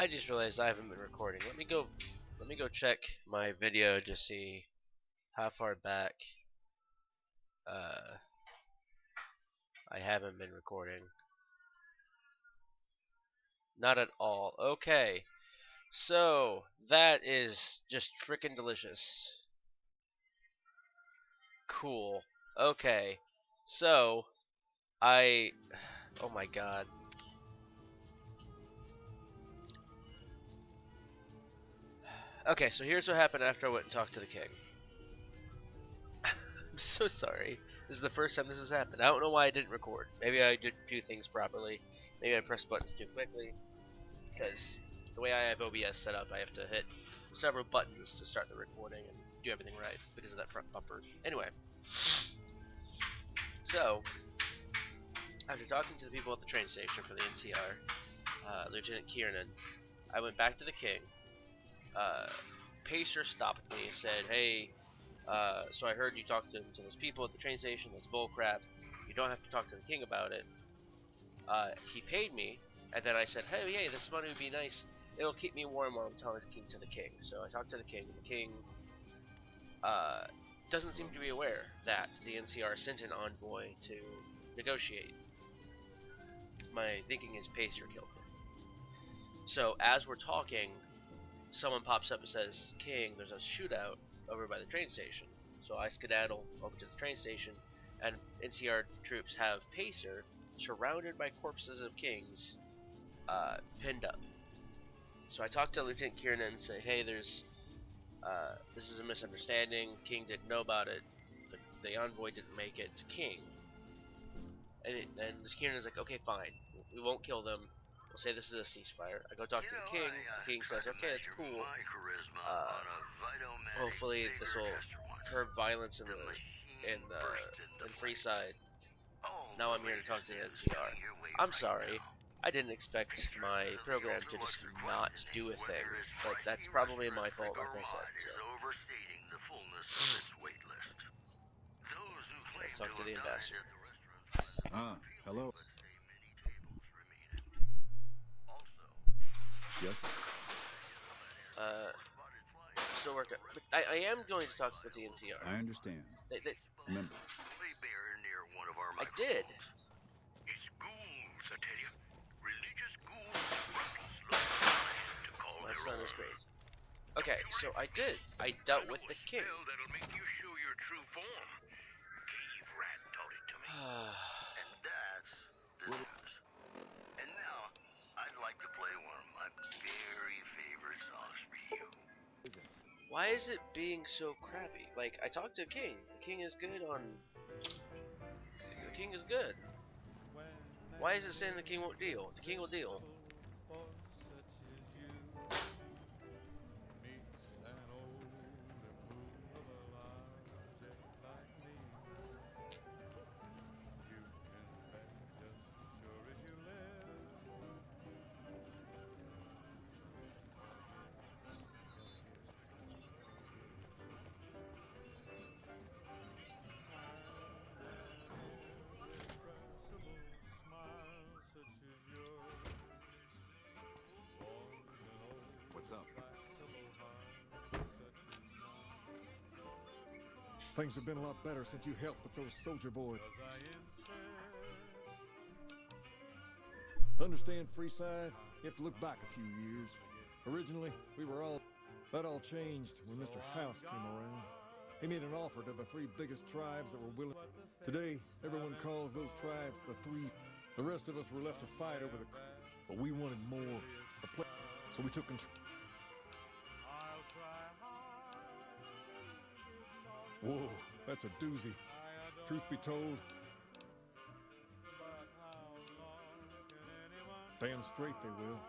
I just realized I haven't been recording. Let me go check my video to see how far back uh, I haven't been recording. Not at all. Okay. So, that is just freaking delicious. Cool. Okay. So, I oh my god. Okay, so here's what happened after I went and talked to the king. I'm so sorry. This is the first time this has happened. I don't know why I didn't record. Maybe I didn't do things properly. Maybe I pressed buttons too quickly. Because the way I have OBS set up, I have to hit several buttons to start the recording and do everything right because of that front bumper. Anyway, so after talking to the people at the train station for the NCR, Lieutenant Kiernan, I went back to the king. Pacer stopped me and said, "Hey, so I heard you talked to those people at the train station. That's bullcrap. You don't have to talk to the king about it." He paid me, and then I said, "Hey, yeah, this money would be nice. It'll keep me warm while I'm telling the king to the king." So I talked to the king, and the king doesn't seem to be aware that the NCR sent an envoy to negotiate. My thinking is Pacer killed me. So as we're talking, someone pops up and says, "King, there's a shootout over by the train station." So I skedaddle over to the train station, and NCR troops have Pacer surrounded by corpses of kings, pinned up. So I talked to Lieutenant Kiernan and say, "Hey, this is a misunderstanding. King didn't know about it. The envoy didn't make it to King." And Kiernan's like, "Okay, fine. We won't kill them. We'll say this is a ceasefire." I go talk to the king. The king says, "Okay, it's cool. Hopefully this will curb violence in Freeside." Now I'm here to talk to the NCR. I'm sorry. I didn't expect my program to just not do a thing, but that's probably my fault, like I said. So let's talk to the ambassador. Hello. Yes. Still working. But I am going to talk with the NCR. I understand. Remember. I did. It's ghouls, I tell you. Religious ghouls to call My their son own. is crazy. Okay, so I did. I dealt with the king. That'll make you show your true form. Cave rat taught it to me. And that's the news. And now, I'd like to play one of my very favorite songs for you. Why is it being so crappy? Like, I talked to the king. The king is good on... The king is good. Why is it saying the king won't deal? The king will deal. What's up? Things have been a lot better since you helped with those soldier boys. Understand, Freeside? You have to look back a few years. Originally, that all changed when Mr. House came around. He made an offer to the three biggest tribes that were willing. Today, everyone calls those tribes the Three. The rest of us were left to fight over the... But we wanted more. So we took control. Whoa, that's a doozy. Truth be told, damn straight they will.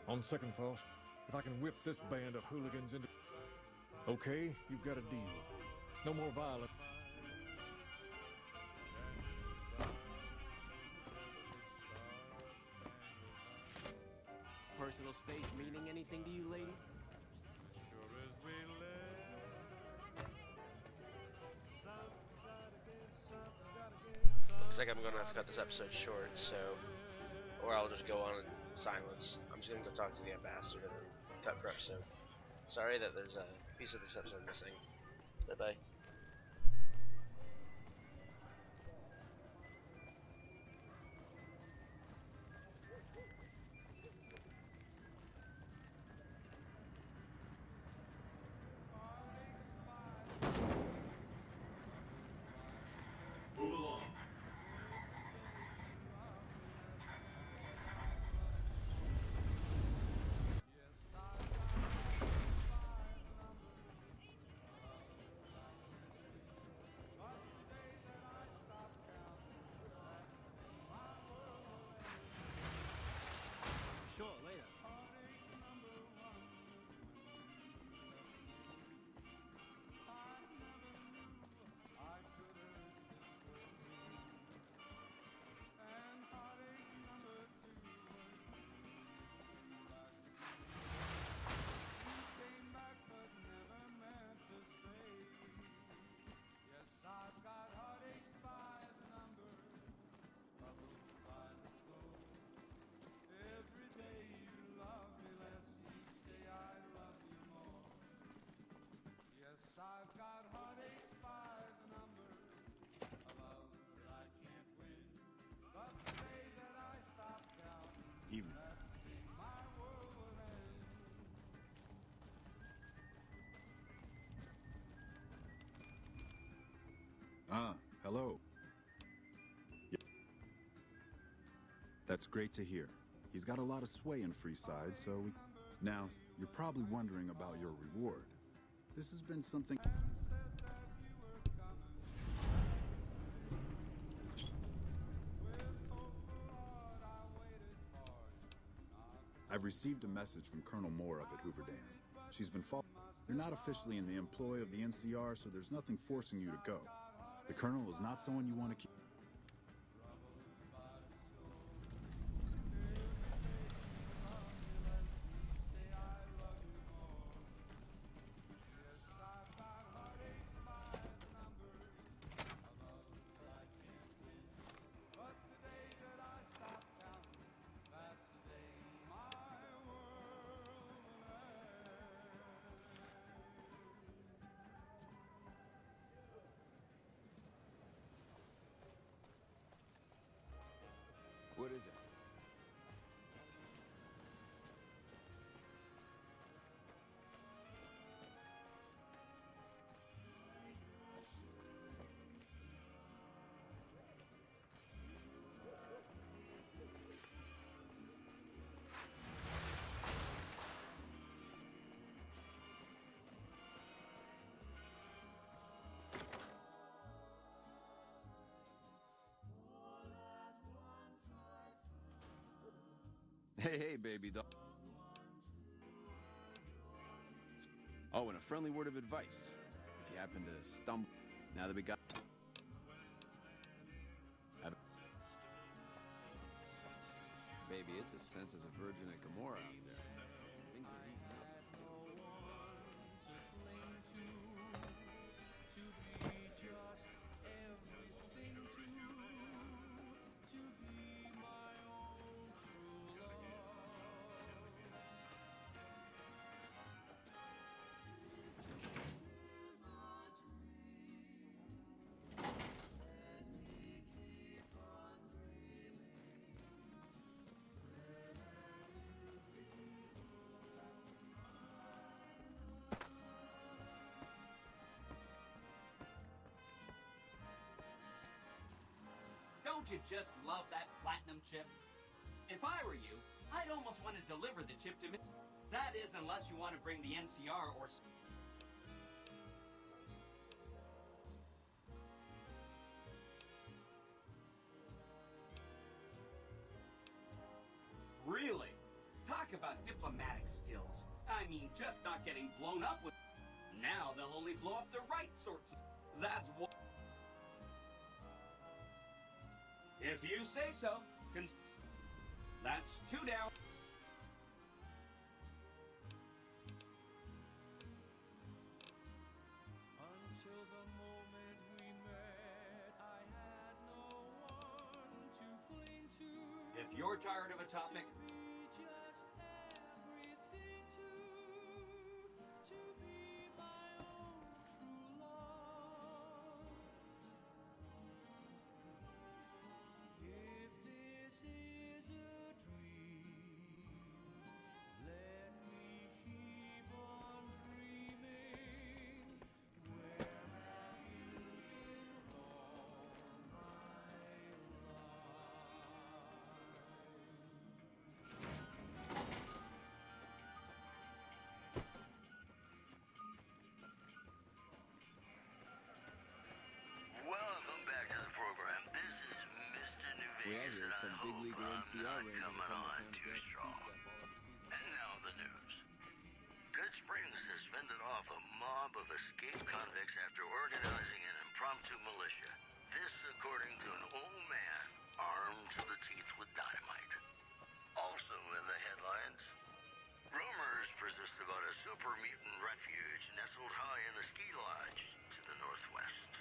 On second thought, if I can whip this band of hooligans into... Okay, you've got a deal. No more violence. Personal space meaning anything to you, lady? Looks like I'm gonna have to cut this episode short, so... Or I'll just go on and silence. I'm just gonna go talk to the ambassador and then cut for episode. Sorry that there's a piece of this episode missing. Bye bye. Sure, later. Evening. Ah, hello. Yep. That's great to hear. He's got a lot of sway in Freeside, so we... Now, you're probably wondering about your reward. This has been something... I've received a message from Colonel Moore up at Hoover Dam. She's been following. You're not officially in the employ of the NCR, so there's nothing forcing you to go. The Colonel is not someone you want to keep. What is it? Hey, baby doll. Oh, and a friendly word of advice. If you happen to stumble, now that we got... Baby, it's as tense as a virgin at Gomorrah out there. Things are heating up. Don't you just love that platinum chip? If I were you, I'd almost want to deliver the chip to me. That is, unless you want to bring the NCR or... Really? Talk about diplomatic skills. I mean, just not getting blown up with... Now they'll only blow up the right sorts of... That's what... If you say so, that's 2 down. Until the moment we met, I had no one to cling to. If you're tired of a topic, thing I is hear that some I big hope league I'm NCR not rangers are coming coming on to town to too dance a strong. two-step all season. And now the news. Good Springs has fended off a mob of escaped convicts after organizing an impromptu militia. This according to an old man armed to the teeth with dynamite. Also in the headlines, rumors persist about a super mutant refuge nestled high in the ski lodge to the northwest.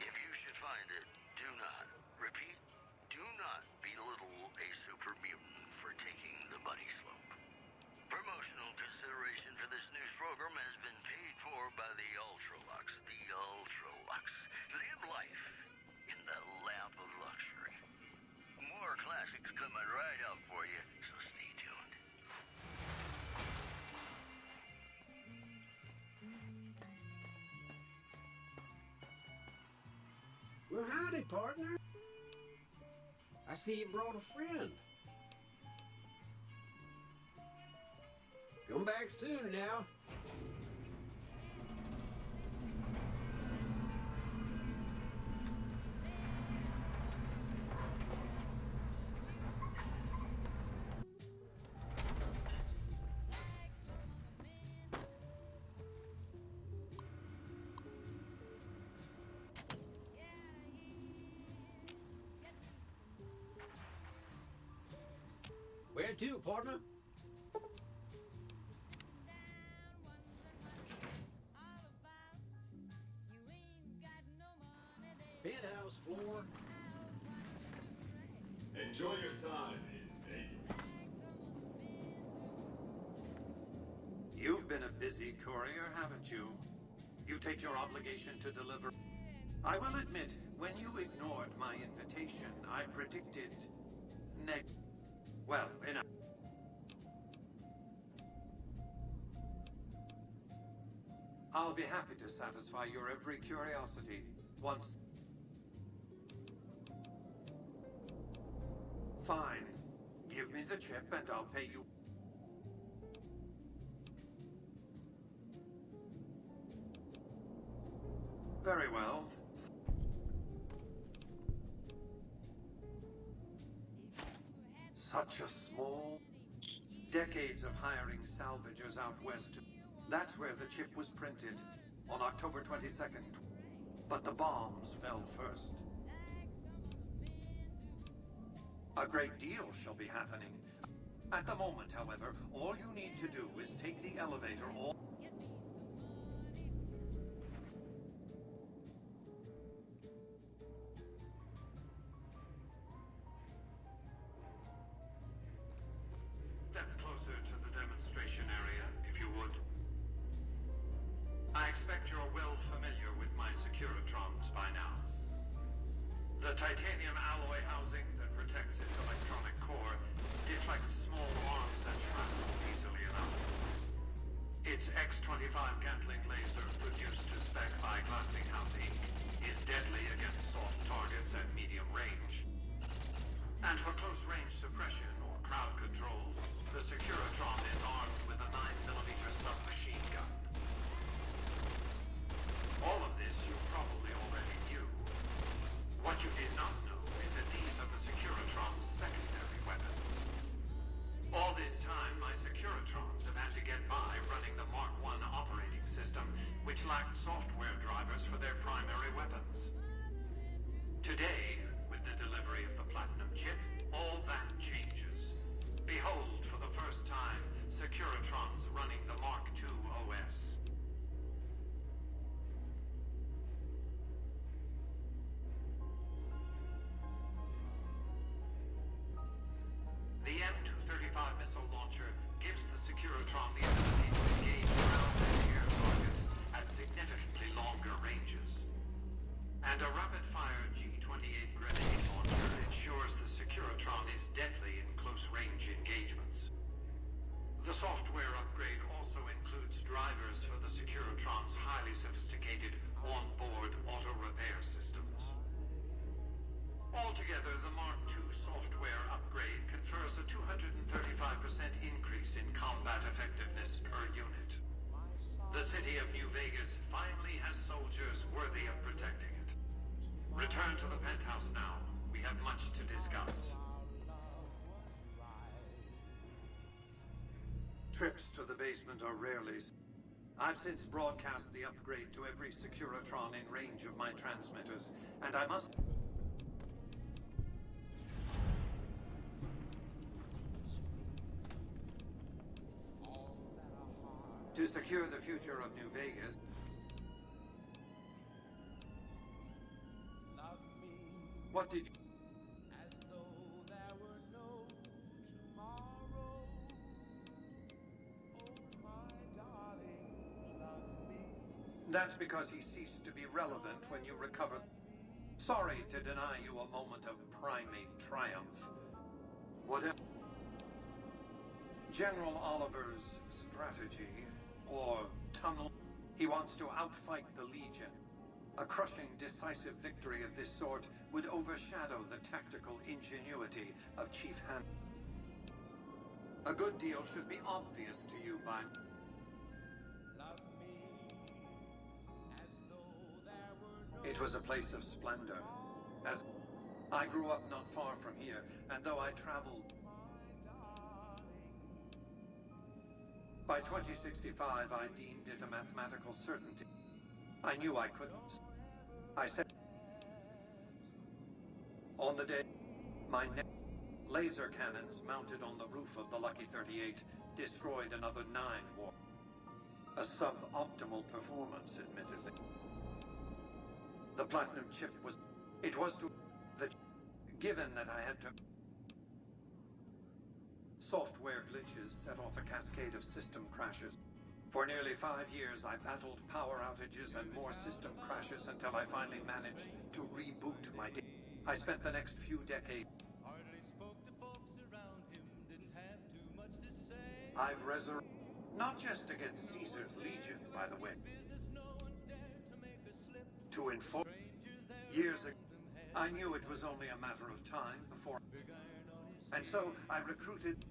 If you should find it, do not, repeat, do not belittle a super mutant for taking the bunny slope. Promotional consideration for this news program has been paid for by the Ultralux. The Ultralux. Live life in the lap of luxury. More classics coming right up for you, so stay tuned. Well, howdy, partner. I see you brought a friend. Come back soon now. Where to, partner? Penthouse floor. Enjoy your time in Vegas. You've been a busy courier, haven't you? You take your obligation to deliver. I will admit, when you ignored my invitation, I predicted well, I'll be happy to satisfy your every curiosity once. Fine. Give me the chip and I'll pay you. Very well. Such a small... Decades of hiring salvagers out west. That's where the chip was printed, on October 22nd. But the bombs fell first. A great deal shall be happening. At the moment, however, all you need to do is take the elevator all... Step closer to the demonstration area, if you would. I expect you're well familiar with my Securitrons by now. The titanium alloy housing that protects its electronic core deflects small arms and shrapnel easily enough. Its X-25 Gatling laser, produced to spec by Glassinghouse Inc., is deadly against soft targets at medium range. And for close-range suppression or crowd control, the Securitron is armed with a 9mm submachine gun. All of this you probably already knew. What you did not know is that these are the Securitron's secondary weapons. All this time, my Securitrons have had to get by running the Mark I operating system, which lacked software drivers for their primary weapons. Today, with the delivery of the Platinum chip, all that changes. Behold, for the first time, Securitrons running the Mark II OS. The M235 missile launcher gives the Securitron the ability to engage ground and air targets at significantly longer ranges. And a rapid-fire G-28 grenade launcher ensures the Securitron is deadly in close-range engagements. The software much to discuss. Trips to the basement are rarely. I've since broadcast the upgrade to every Securitron in range of my transmitters, and I must... To secure the future of New Vegas... What did you... That's because he ceased to be relevant when you recovered. Sorry to deny you a moment of primate triumph. Whatever. General Oliver's strategy, or tunnel, he wants to outfight the Legion. A crushing, decisive victory of this sort would overshadow the tactical ingenuity of Chief Han. A good deal should be obvious to you by... It was a place of splendor. As I grew up not far from here, and though I traveled... By 2065, I deemed it a mathematical certainty. I knew I couldn't. I said... On the day, my laser cannons mounted on the roof of the Lucky 38 destroyed another 9 war. A suboptimal performance, admittedly. The platinum chip was... It was to... Given that I had to... Software glitches set off a cascade of system crashes. For nearly 5 years, I battled power outages and more system crashes until I finally managed to reboot my... I spent the next few decades... I've resurrected... Not just against Caesar's Legion, by the way. To inform... Years ago, I knew it was only a matter of time before... And so, I recruited...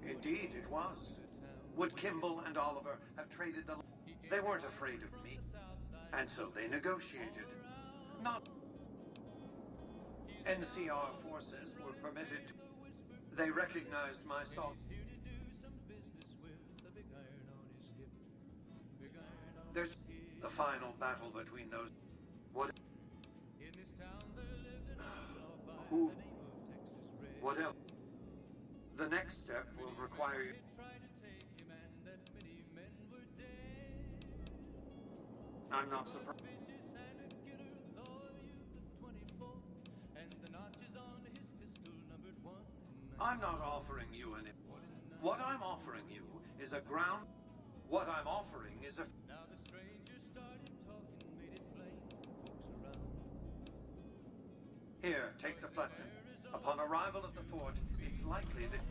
Indeed, it was. Would Kimball and Oliver have traded the... They weren't afraid of me. And so they negotiated. Not... NCR forces were permitted to... They recognized my salt... There's the final battle between those... What... Who... What else? The next step will require you... I'm not surprised. I'm not offering you any... What I'm offering you is a ground... What I'm offering is a... Here, take the platinum. Upon arrival at the fort, it's likely that...